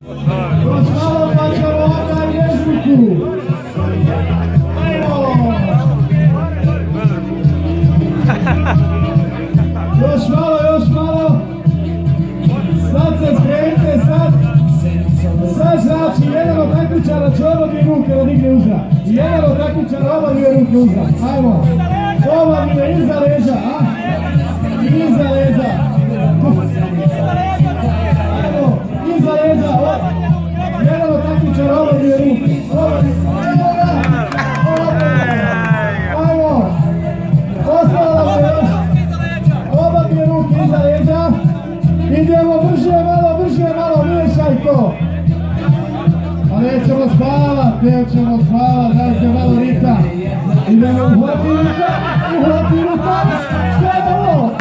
Još malo pa ćemo onda jeziku. Još malo. Sad se skrenite, sad znači jedan od takmičara će obadvije ruke da digne uzra. Jedan od takmičara obadvije ruke uzra. Ajmo. Obadvije iza leđa, a? Iza leđa. Ajmo, iza leđa. Jedan od takmičara obadvije ruke. Ajmo. Ostalo je još. Obadvije ruke iza leđa. Idemo brže malo, miješaj to. Pa nećemo spavat, dajte malo rita. Idemo uhvati rita, što je ovo?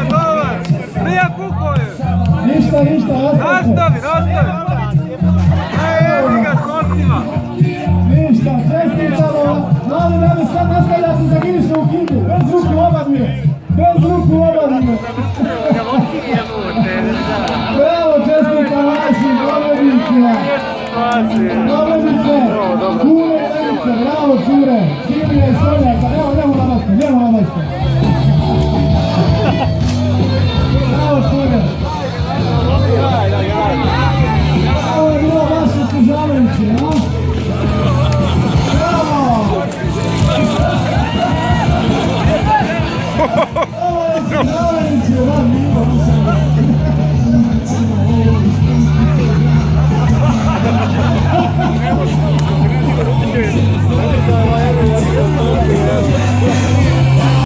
Dobar, prija kukoju. Ništa, nastavi. Evo ga s kostima. Ništa, čestitamo. Mali da bi sad nastavljati za Giriša u kidu, bez ruku obadvije. Bravo, čestitam vašim dobrednicima. Dobrednice, Kule i Lenice, bravo cure. Silvija i Sonjaka, evo na mačku. Bravo cure. Ovo je bilo vaše služavajuće, a? Bravo!